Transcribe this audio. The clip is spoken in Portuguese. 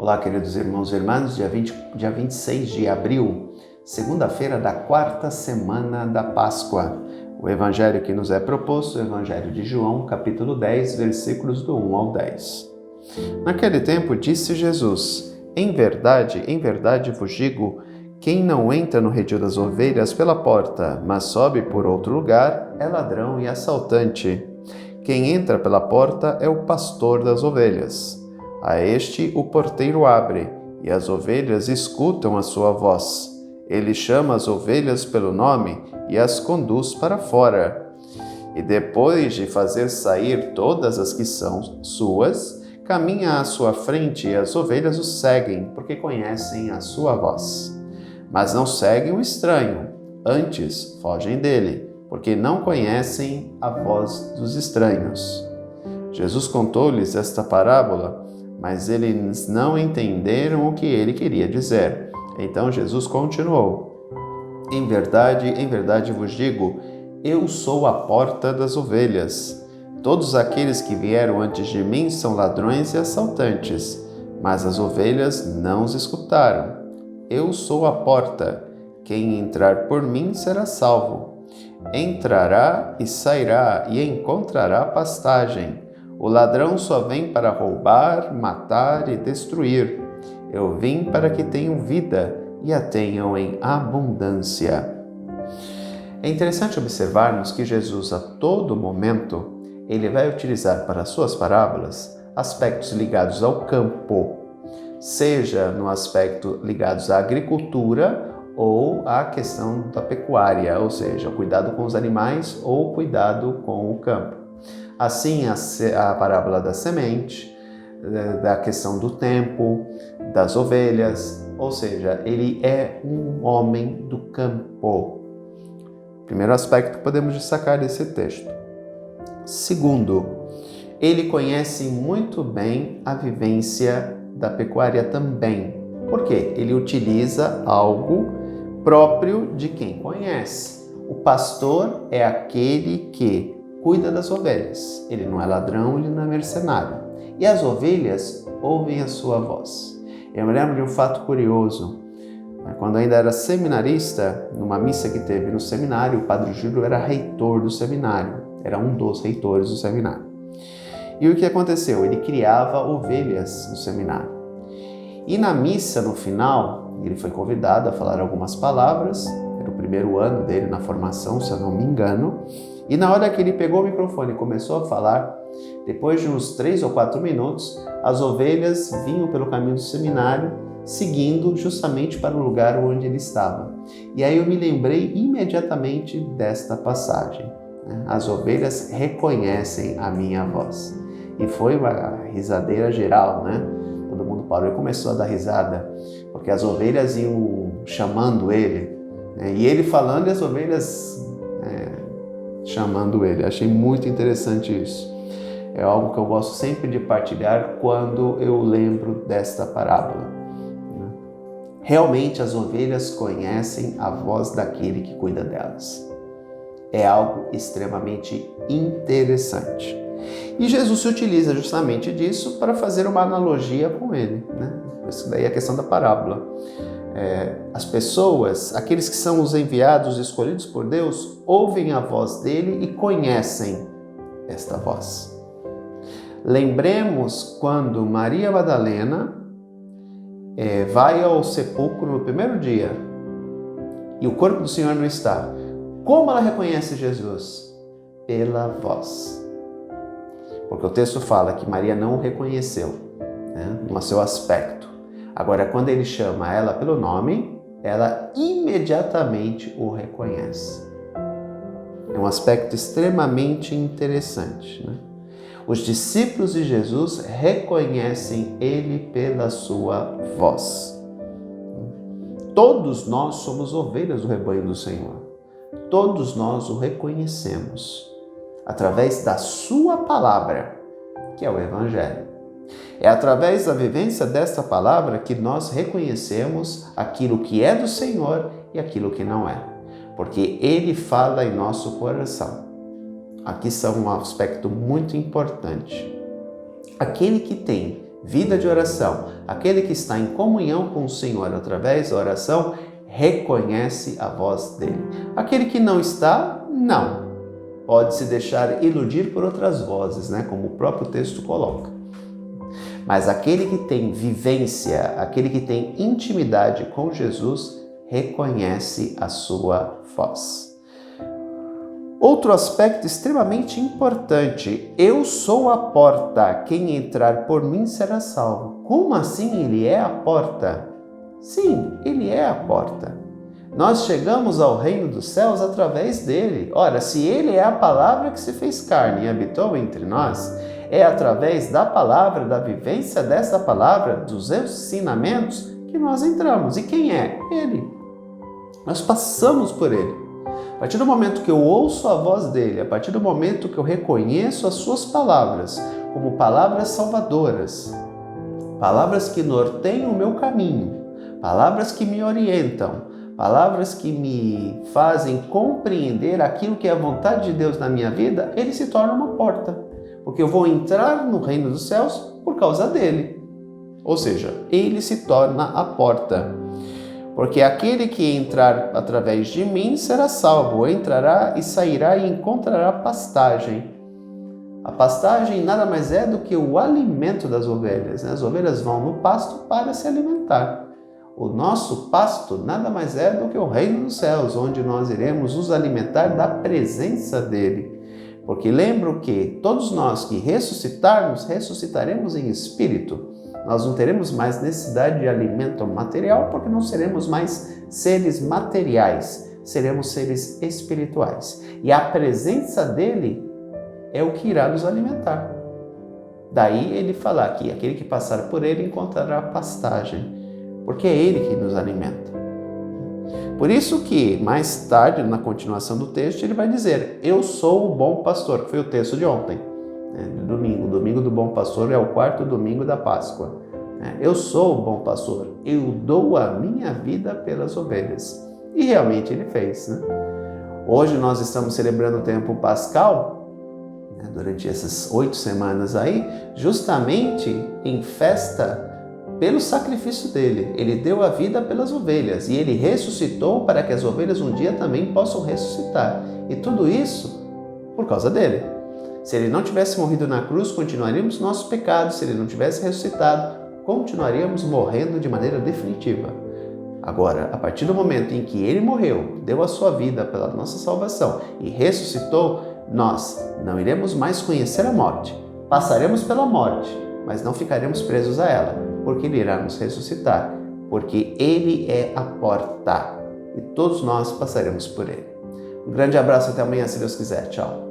Olá, queridos irmãos e irmãs, dia 26 de abril, segunda-feira da quarta semana da Páscoa. O evangelho que nos é proposto é o evangelho de João, capítulo 10, versículos do 1 ao 10. Naquele tempo disse Jesus: em verdade vos digo, quem não entra no redil das ovelhas pela porta, mas sobe por outro lugar, é ladrão e assaltante. Quem entra pela porta é o pastor das ovelhas. A este o porteiro abre, e as ovelhas escutam a sua voz. Ele chama as ovelhas pelo nome e as conduz para fora. E depois de fazer sair todas as que são suas, caminha à sua frente e as ovelhas o seguem, porque conhecem a sua voz. Mas não seguem o estranho, antes fogem dele, porque não conhecem a voz dos estranhos. Jesus contou-lhes esta parábola, mas eles não entenderam o que ele queria dizer. Então Jesus continuou: em verdade vos digo, eu sou a porta das ovelhas. Todos aqueles que vieram antes de mim são ladrões e assaltantes, mas as ovelhas não os escutaram. Eu sou a porta. Quem entrar por mim será salvo. Entrará e sairá e encontrará pastagem. O ladrão só vem para roubar, matar e destruir. Eu vim para que tenham vida e a tenham em abundância. É interessante observarmos que Jesus, a todo momento, ele vai utilizar para suas parábolas aspectos ligados ao campo, seja no aspecto ligados à agricultura ou à questão da pecuária, ou seja, cuidado com os animais ou cuidado com o campo. Assim, a parábola da semente, da questão do tempo, das ovelhas, ou seja, ele é um homem do campo. Primeiro aspecto que podemos destacar desse texto. Segundo, ele conhece muito bem a vivência da pecuária também. Por quê? Ele utiliza algo próprio de quem conhece. O pastor é aquele que cuida das ovelhas. Ele não é ladrão, ele não é mercenário. E as ovelhas ouvem a sua voz. Eu me lembro de um fato curioso. Quando ainda era seminarista, numa missa que teve no seminário, o padre Júlio era reitor do seminário. Era um dos reitores do seminário. E o que aconteceu? Ele criava ovelhas no seminário. E na missa, no final, ele foi convidado a falar algumas palavras. Era o primeiro ano dele na formação, se eu não me engano. E na hora que ele pegou o microfone e começou a falar, depois de uns 3 ou 4 minutos, as ovelhas vinham pelo caminho do seminário, seguindo justamente para o lugar onde ele estava. E aí eu me lembrei imediatamente desta passagem. As ovelhas reconhecem a minha voz. E foi uma risadeira geral, né? Todo mundo parou e começou a dar risada, porque as ovelhas iam chamando ele, né? E ele falando e as ovelhas chamando ele. Achei muito interessante isso. É algo que eu gosto sempre de partilhar quando eu lembro desta parábola. Realmente as ovelhas conhecem a voz daquele que cuida delas. É algo extremamente interessante. E Jesus se utiliza justamente disso para fazer uma analogia com ele, né? Isso daí é a questão da parábola. As pessoas, aqueles que são os enviados, escolhidos por Deus, ouvem a voz dele e conhecem esta voz. Lembremos quando Maria Madalena vai ao sepulcro no primeiro dia e o corpo do Senhor não está. Como ela reconhece Jesus? Pela voz. Porque o texto fala que Maria não o reconheceu, né, no seu aspecto. Agora, quando ele chama ela pelo nome, ela imediatamente o reconhece. É um aspecto extremamente interessante, né? Os discípulos de Jesus reconhecem ele pela sua voz. Todos nós somos ovelhas do rebanho do Senhor. Todos nós o reconhecemos através da sua palavra, que é o Evangelho. É através da vivência desta palavra que nós reconhecemos aquilo que é do Senhor e aquilo que não é, porque Ele fala em nosso coração. Aqui está um aspecto muito importante. Aquele que tem vida de oração. Aquele que está em comunhão com o Senhor através da oração, reconhece a voz dele. Aquele que não está, não. Pode se deixar iludir por outras vozes, né? Como o próprio texto coloca. Mas aquele que tem vivência, aquele que tem intimidade com Jesus, reconhece a sua voz. Outro aspecto extremamente importante: eu sou a porta, quem entrar por mim será salvo. Como assim ele é a porta? Sim, ele é a porta. Nós chegamos ao reino dos céus através dele. Ora, se ele é a palavra que se fez carne e habitou entre nós, é através da palavra, da vivência dessa palavra, dos ensinamentos, que nós entramos. E quem é? Ele. Nós passamos por ele. A partir do momento que eu ouço a voz dele, a partir do momento que eu reconheço as suas palavras como palavras salvadoras, palavras que norteiam o meu caminho, palavras que me orientam, palavras que me fazem compreender aquilo que é a vontade de Deus na minha vida, ele se torna uma porta. Porque eu vou entrar no reino dos céus por causa dele. Ou seja, ele se torna a porta. Porque aquele que entrar através de mim será salvo, entrará e sairá e encontrará pastagem. A pastagem nada mais é do que o alimento das ovelhas. As ovelhas vão no pasto para se alimentar. O nosso pasto nada mais é do que o reino dos céus, onde nós iremos nos alimentar da presença dele. Porque lembro que todos nós que ressuscitarmos, ressuscitaremos em espírito. Nós não teremos mais necessidade de alimento material, porque não seremos mais seres materiais, seremos seres espirituais. E a presença dele é o que irá nos alimentar. Daí ele falar que aquele que passar por ele encontrará pastagem, porque é ele que nos alimenta. Por isso que mais tarde, na continuação do texto, ele vai dizer: eu sou o bom pastor, que foi o texto de ontem, domingo. O domingo do bom pastor é o quarto domingo da Páscoa. Eu sou o bom pastor, eu dou a minha vida pelas ovelhas. E realmente ele fez, né? Hoje nós estamos celebrando o tempo pascal, durante essas 8 semanas aí, justamente em festa pelo sacrifício dele. Ele deu a vida pelas ovelhas e ele ressuscitou para que as ovelhas um dia também possam ressuscitar. E tudo isso por causa dele. Se ele não tivesse morrido na cruz, continuaríamos nossos pecados. Se ele não tivesse ressuscitado, continuaríamos morrendo de maneira definitiva. Agora, a partir do momento em que ele morreu, deu a sua vida pela nossa salvação e ressuscitou, nós não iremos mais conhecer a morte. Passaremos pela morte, mas não ficaremos presos a ela, porque ele irá nos ressuscitar, porque ele é a porta e todos nós passaremos por ele. Um grande abraço, até amanhã, se Deus quiser. Tchau.